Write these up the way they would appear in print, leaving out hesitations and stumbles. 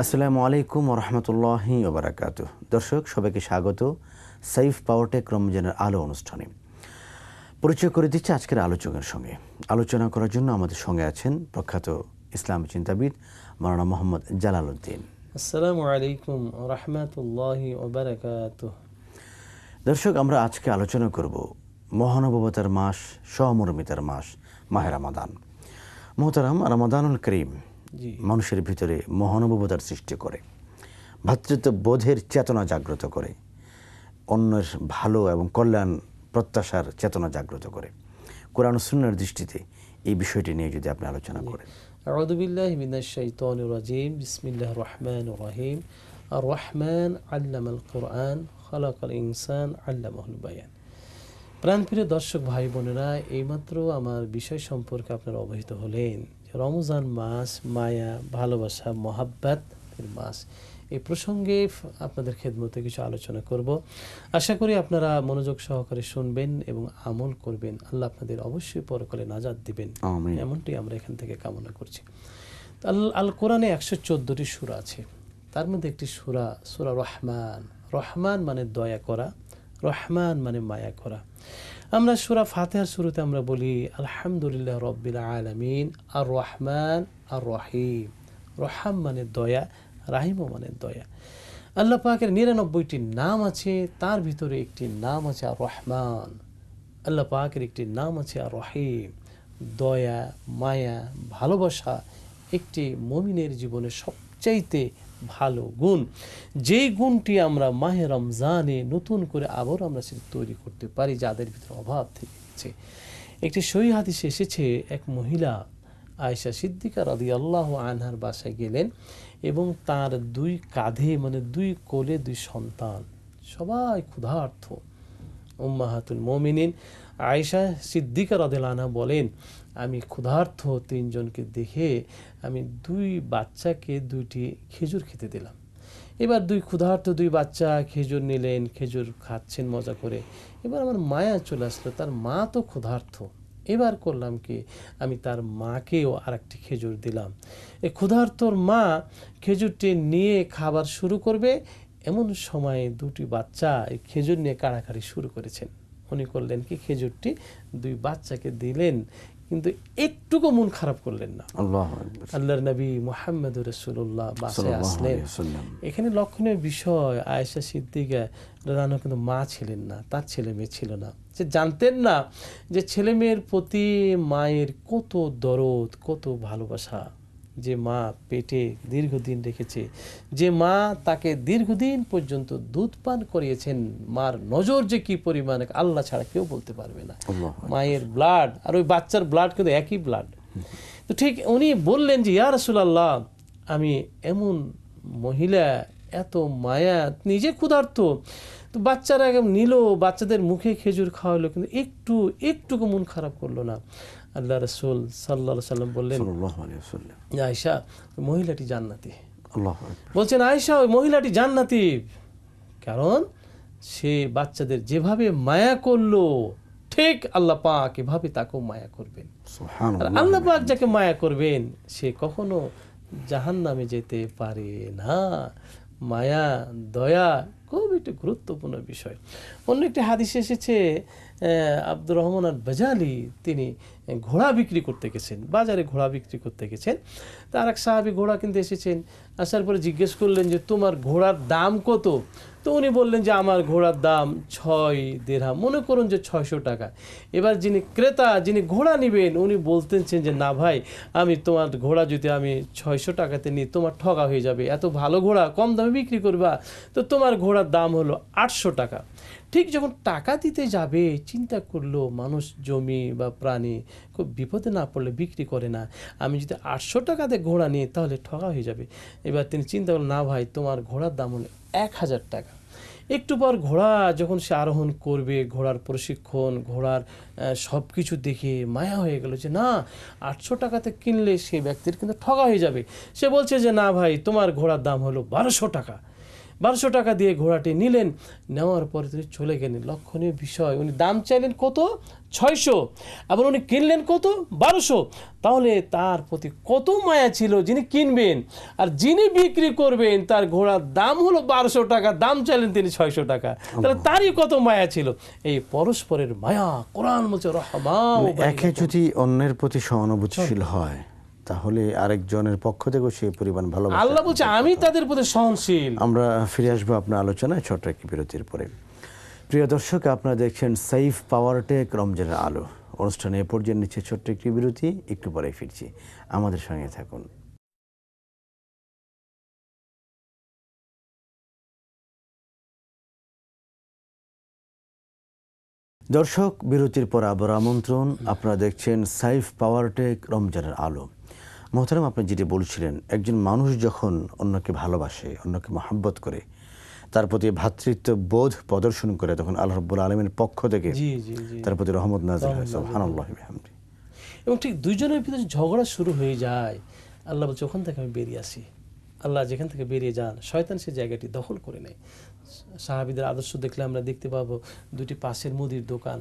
আসসালামু আলাইকুম রহমতুল্লাহি ওবরাকাতুহ। দর্শক সবাইকে স্বাগত সাইফ পাওয়ারটেক রমজানের আলো অনুষ্ঠানে। পরিচয় করে দিচ্ছে আজকের আলোচকের সঙ্গে। আলোচনা করার জন্য আমাদের সঙ্গে আছেন প্রখ্যাত ইসলামী চিন্তাবিদ মাওলানা মোহাম্মদ জালাল উদ্দিন। আসসালামু আলাইকুম রহমতুল্লাহি ওবরাকাতুহ। দর্শক, আমরা আজকে আলোচনা করব মহানুভবতার মাস, সহমর্মিতার মাস মাহে রমাদান। মোহতারাম, রমাদানুল করিম মানুষের ভিতরে মহানুভবতার সৃষ্টি করে, ভ্রাতৃত্ব বোধের চেতনা জাগ্রত করে, অন্যের ভালো এবং কল্যাণ প্রত্যাশার চেতনা জাগ্রত করে। কোরআন ও সুন্নাহর দৃষ্টিতে এই বিষয়টি নিয়ে যদি আপনি আলোচনা করেন। আউযু বিল্লাহি মিনাশ শাইতানির রাজিম। বিসমিল্লাহির রহমানির রহিম। আর রহমান আল্লামাল কুরআন খালাকাল ইনসান আল্লামাহুল বায়ান। প্রাণপ্রিয় দর্শক ভাই বোনেরা, এইমাত্র আমার বিষয় সম্পর্কে আপনারা অবহিত হলেন। রমজান মাস মায়া, ভালোবাসা, মহাব্বতের মাস। এই প্রসঙ্গে আপনাদের খেদমতে কিছু আলোচনা করব। আশা করি আপনারা মনোযোগ সহকারে শুনবেন এবং আমল করবেন। আল্লাহ আপনাদের অবশ্যই পরকালে নাজাত দিবেন, এমনটি আমরা এখান থেকে কামনা করছি। আল কোরআনে 114টি সূরা আছে। তার মধ্যে একটি সূরা রহমান। রহমান মানে দয়া করা, রহমান মানে মায়া করা। আমরা সূরা ফাতিহার শুরুতে আমরা বলি আলহামদুলিল্লাহ রাব্বিল আলামিন আর রহমান আর রহিম। রহম মানে দয়া, রাহিমও মানে দয়া। আল্লাহ পাকের 99টি নাম আছে, তার ভিতরে একটি নাম আছে আর রহমান। আল্লাহ পাকের একটি নাম আছে আর রহিম। দয়া, মায়া, ভালোবাসা একটি মুমিনের জীবনে সবচাইতে ভালো গুণ। যেই গুণটি আমরা মাহে রমজানে নতুন করে আবার আমরা সেটা তৈরি করতে পারি, যাদের ভিতরে অভাব থেকে গেছে। একটি সহিহ হাদিসে এসেছে, এক মহিলা আয়েশা সিদ্দিকা রাদিয়াল্লাহু আনহার বাসায় গেলেন এবং তার দুই কাঁধে মানে দুই কোলে দুই সন্তান, সবাই ক্ষুধার্ত। উম্মাহাতুল মুমিনিন আয়েশা সিদ্দিকা রাদিয়াল্লাহু আনহা বলেন, আমি ক্ষুধার্ত তিনজনকে দেখে আমি দুই বাচ্চাকে দুইটি খেজুর খেতে দিলাম। এবার দুই ক্ষুধার্ত দুই বাচ্চা খেজুর নিলেন, খেজুর খাচ্ছেন মজা করে। এবার আমার মায়া চলে আসলো, তার মা তো ক্ষুধার্ত। এবার করলাম কি, আমি তার মাকেও আরেকটি খেজুর দিলাম। এই ক্ষুধার্তর মা খেজুরটি নিয়ে খাবার শুরু করবে, এমন সময় দুটি বাচ্চা এই খেজুর নিয়ে কাড়াকাড়ি শুরু করেছেন। উনি করলেন কি, খেজুরটি দুই বাচ্চাকে দিলেন, কিন্তু একটুকু মন খারাপ করলেন না। আল্লাহর নবী মুহাম্মদুর রাসূলুল্লাহ বাসায় আসলেন। এখানে লক্ষণীয় বিষয়, আয়েশা সিদ্দিকা রাদিয়াল্লাহু আনহা কিন্তু মা ছিলেন না, তার ছেলে মেয়ে ছিল না। যে জানতেন না যে ছেলে মেয়ের প্রতি মায়ের কত দরদ, কত ভালোবাসা। যে মা পেটে দীর্ঘদিন রেখেছে, যে মা তাকে দীর্ঘদিন পর্যন্ত দুধ পান করিয়েছেন, মার নজর যে কি পরিমাণ আল্লাহ ছাড়া কেউ বলতে পারবে না। মায়ের ব্লাড আর ওই বাচ্চার ব্লাড কিন্তু একই ব্লাড। তো ঠিক উনি বললেন যে ইয়া রাসূলুল্লাহ, আমি এমন মহিলা, এত মায়া, নিজে ক্ষুধার্ত, তো বাচ্চারা নিল, বাচ্চাদের মুখে খেজুর খাওয়ালো, কিন্তু একটুকু মন খারাপ করলো না। আল্লাহ রাসূল সাল্লাল্লাহু আলাইহি সাল্লাম বললেন, আয়েশা মহিলাটি জান্নাতি। বলছেন আয়েশা ওই মহিলাটি জান্নাতি, কারণ সে বাচ্চাদের যেভাবে মায়া করলো, ঠিক আল্লাহ পাক এভাবে তাকেও মায়া করবেন। আর আল্লাহ পাক যাকে মায়া করবেন সে কখনো জাহান্নামে যেতে পারে না। মায়া, দয়া খুব একটি গুরুত্বপূর্ণ বিষয়। অন্য একটি হাদিসে এসেছে, আব্দুর রহমান আল বাজালি তিনি ঘোড়া বিক্রি করতে গেছেন, বাজারে ঘোড়া বিক্রি করতে গেছেন। তার এক সাহাবী ঘোড়া কিনতে এসেছেন। আসার পরে জিজ্ঞেস করলেন যে তোমার ঘোড়ার দাম কত? তো উনি বললেন যে আমার ঘোড়ার দাম 6 দিরহাম, মনে করুন যে 600 টাকা। এবার যিনি ক্রেতা, যিনি ঘোড়া নেবেন, উনি বলতেছেন যে না ভাই, আমি তোমার ঘোড়া যদি আমি 600 টাকাতে নিই তোমার ঠকা হয়ে যাবে, এত ভালো ঘোড়া কম দামে বিক্রি করবা, তো তোমার ঘোড়ার দাম হলো 800 টাকা। ঠিক যখন টাকা দিতে যাবে চিন্তা করলো, মানুষ জমি বা প্রাণী খুব বিপদে না পড়লে বিক্রি করে না, আমি যদি 800 টাকাতে ঘোড়া নিই তাহলে ঠকা হয়ে যাবে। এবার তিনি চিন্তা করলেন, না ভাই তোমার ঘোড়ার দাম হলো 1000 টাকা। একটু পর ঘোড়া যখন সে আরোহণ করবে, ঘোড়ার প্রশিক্ষণ, ঘোড়ার সব কিছু দেখে মায়া হয়ে গেল যে না, 800 টাকাতে কিনলে সে ব্যক্তির কিন্তু ঠকা হয়ে যাবে। সে বলছে যে না ভাই তোমার ঘোড়ার দাম হলো 1200 টাকা। 1200 টাকা দিয়ে ঘোড়াটি নিলেন, নেওয়ার পরে তিনি চলে গেলেন। লক্ষণীয় বিষয়, উনি দাম চাইলেন কত? 600, এবং উনি কিনলেন কত? 1200। তাহলে তার প্রতি কত মায়া ছিল যিনি কিনবেন, আর যিনি বিক্রি করবেন তার ঘোড়ার দাম হলো 1200 টাকা, দাম চাইলেন তিনি 600 টাকা। তাহলে তারই কত মায়া ছিল। এই পরস্পরের মায়া, কোরআন বলছে একে যদি অন্যের প্রতি সহানুভূতিশীল হয়, তাহলে আরেকজনের পক্ষ থেকেও সেই পরিমাণ ভালোবাসা। আল্লাহ বলছে আমি তাদের প্রতি সহনশীল। আমরা ফিরে আসবো আপনার আলোচনায় ছোট্ট একটি বিরতির পরে। প্রিয় দর্শক, আপনারা দেখছেন সাইফ পাওয়ারটেক রমজানের আলো অনুষ্ঠানে। এ পর্যন্ত নিচ্ছে ছোট্ট একটি বিরতি, একটু পরে ফিরছি, আমাদের সঙ্গে থাকুন। দর্শক, বিরতির পর আবার আমন্ত্রণ। আপনারা দেখছেন সাইফ পাওয়ারটেক রমজানের আলো। মোহতারাম, আপনি যেটি বলছিলেন, একজন মানুষ যখন অন্যকে ভালোবাসে, অন্যকে মহাব্বত করে, তার প্রতি ভ্রাতৃত্ব বোধ প্রদর্শন করে, তখন আল্লাহ রাব্বুল আলামিনের পক্ষ থেকে তার প্রতি রহমত নাযিল হয়। সুবহানাল্লাহি ওয়া বিহামদিহি। এবং ঠিক দুইজনের ভিতরে ঝগড়া শুরু হয়ে যায়, আল্লাহ বলছে ওখান থেকে আমি বেরিয়ে আসি। আল্লাহ যেখান থেকে বেরিয়ে যান, শয়তান সে জায়গাটি দখল করে নেয়। সাহাবীদের আদর্শ দেখলে আমরা দেখতে পাবো, দুটি পাশের মুদির দোকান,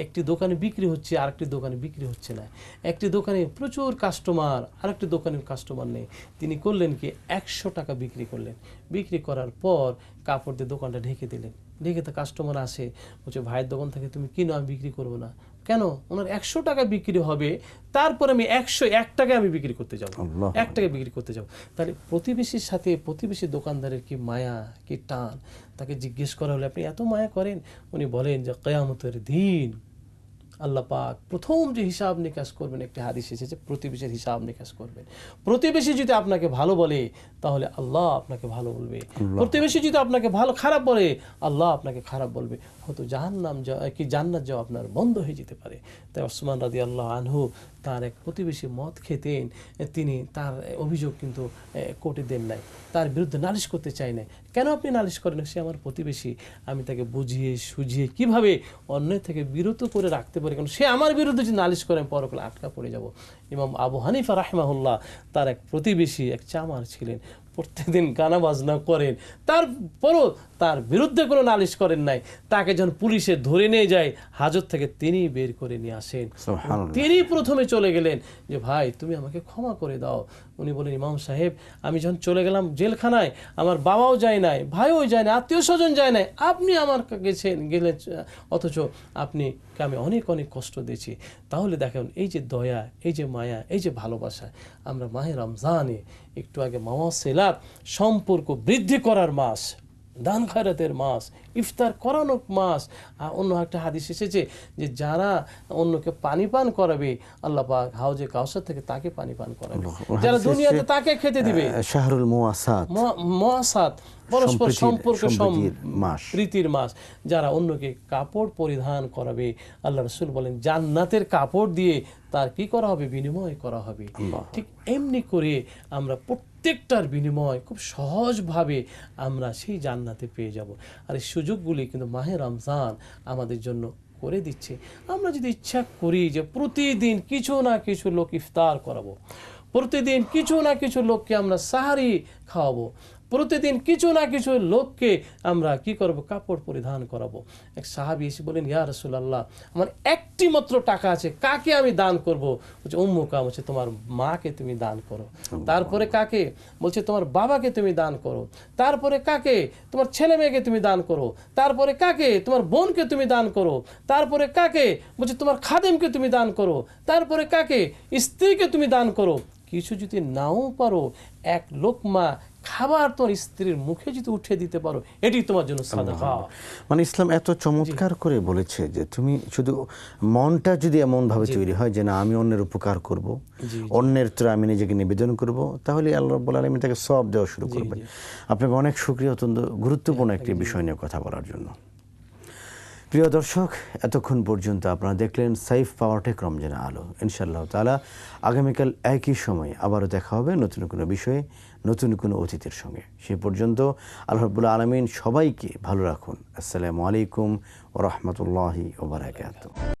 একটি দোকানে বিক্রি হচ্ছে, আরেকটি দোকানে বিক্রি হচ্ছে না। একটি দোকানে প্রচুর কাস্টমার, আরেকটি দোকানের কাস্টমার নেই। তিনি করলেন কি, 100 টাকা বিক্রি করলেন। বিক্রি করার পর কাপড় দিয়ে দোকানটা ঢেকে দিলেন। ঢেকে তো কাস্টমার আসে, বলছে ভাইয়ের দোকান থেকে তুমি কিনো, আমি বিক্রি করবো না। কেন? ওনার 100 টাকা বিক্রি হবে, তারপর আমি 101 টাকায় আমি বিক্রি করতে যাবো, 1 টাকায় বিক্রি করতে যাবো। তাহলে প্রতিবেশীর সাথে প্রতিবেশী দোকানদারের কি মায়া, কি টান। তাকে জিজ্ঞেস করা হলে আপনি এত মায়া করেন, উনি বলেন যে কিয়ামতের দিন আল্লাহ পাক প্রথম যে হিসাব নিকাশ করবেন, একটি হাদিস এসেছে, প্রতিবেশীর হিসাব নিকাশ করবেন। প্রতিবেশী যদি আপনাকে ভালো বলে, তাহলে আল্লাহ আপনাকে ভালো বলবে। প্রতিবেশী যদি আপনাকে ভালো খারাপ বলে, আল্লাহ আপনাকে খারাপ বলবে। হয়তো জান্নাত যাওয়া আপনার বন্ধ হয়ে যেতে পারে। তাই ওসমান রাদিয়াল্লাহু আনহু তার এক প্রতিবেশী মদ খেতেন, তিনি তার অভিযোগ কিন্তু কোর্টে দেন নাই, তার বিরুদ্ধে নালিশ করতে চাই নাই। কেন আপনি নালিশ করেন? সে আমার প্রতিবেশী, আমি তাকে বুঝিয়ে সুঝিয়ে কিভাবে অন্যের থেকে বিরত করে রাখতে পারি, কারণ সে আমার বিরুদ্ধে যদি নালিশ করে আমি পরকালে আটকা পড়ে যাব। ইমাম আবু হানিফা রাহিমাহুল্লাহ, তার এক প্রতিবেশী এক চামার ছিলেন, প্রত্যেকদিন গানা বাজনা করেন, তারপরও তার বিরুদ্ধে কোনো নালিশ করেন নাই। তাকে যখন পুলিশে ধরে নিয়ে যায় হাজত থেকে, তিনি বের করে নিয়ে আসেন। তিনি প্রথমে চলে গেলেন যে ভাই তুমি আমাকে ক্ষমা করে দাও। উনি বলেন, ইমাম সাহেব, আমি যখন চলে গেলাম জেলখানায়, আমার বাবাও যায় নাই, ভাইও যায় নাই, আত্মীয় স্বজন যায় নাই, আপনি আমার গেলেন, অথচ আপনিকে আমি অনেক অনেক কষ্ট দিয়েছি। তাহলে দেখেন, এই যে দয়া, এই যে মায়া, এই যে ভালোবাসা, আমরা মাহে রমজানে একটু আগে মাওয়াসিলাত, সম্পর্ক বৃদ্ধি করার মাস, দান খায়রাতের মাস, ইফতার করানোর মাস। অন্য একটা হাদিস এসেছে যে যারা অন্যকে পানি পান করাবে, আল্লাহ পাক হাউজে কাউসার থেকে তাকে পানি পান করাবে, যারা দুনিয়াতে তাকে খেতে দিবে। শাহরুল মুওয়াসাত, পরস্পর সম্পর্ক প্রীতির মাস। যারা অন্যকে কাপড় পরিধান করাবে, আল্লাহ রাসূল বলেন জান্নাতের কাপড় দিয়ে তার কি করা হবে? বিনিময় করা হবে। ঠিক এমনি করে আমরা প্রত্যেকটার বিনিময় খুব সহজভাবে আমরা সেই জান্নাতে পেয়ে যাব। আর এই সুযোগগুলি কিন্তু মাহে রমজান আমাদের জন্য করে দিচ্ছে। আমরা যদি ইচ্ছা করি যে প্রতিদিন কিছু না কিছু লোক ইফতার করাবো, প্রতিদিন কিছু না কিছু লোককে আমরা সাহারি খাওয়াবো, প্রতিদিন কিছু না কিছু লোককে আমরা কি করব? কাপড় পরিধান করাবো। এক সাহাবী এসে বলেন, ইয়া রাসূলুল্লাহ, আমার একটি মাত্র টাকা আছে, কাকে আমি দান করব? বলছে উম্মুকা, বলছে তোমার মাকে তুমি দান করো। তারপরে কাকে? বলছে তোমার বাবাকে তুমি দান করো। তারপরে কাকে? তোমার ছেলে মেয়েকে তুমি দান করো। তারপরে কাকে? তোমার বোনকে তুমি দান করো। তারপরে কাকে? বলছে তোমার খাদেমকে তুমি দান করো। তারপরে কাকে? স্ত্রীকে তুমি দান করো। কিছু যদি নাও পারো, এক লোকমা খাবার তোর স্ত্রীর মুখে যদি উঠে দিতে পারো, এটি তোমার জন্য সাদাকা। মানে ইসলাম এত চমৎকার করে বলেছে যে তুমি শুধু মনটা যদি এমন ভাবে তৈরি হয় যে না আমি অন্যের উপকার করব, অন্যের ত্রাণ আমি নিজেকে নিবেদন করব, তাহলে আল্লাহ রাব্বুল আলামিন তাকে সওয়াব দেওয়া শুরু করবেন। আপনাকে অনেক শুকরিয়া অত্যন্ত গুরুত্বপূর্ণ একটি বিষয় নিয়ে কথা বলার জন্য। প্রিয় দর্শক, এতক্ষণ পর্যন্ত আপনারা দেখলেন সাইফ পাওয়ারটেক রমজানের আলো। ইনশাআল্লাহ তাআলা আগামীকাল একই সময় আবারও দেখা হবে নতুন কোনো বিষয়ে, নতুন কোনো অতিথির সঙ্গে। সে পর্যন্ত আল্লাহ রাব্বুল আলামিন সবাইকে ভালো রাখুন। আসসালামু আলাইকুম ওয়া রাহমাতুল্লাহি ওয়া বারাকাতুহু।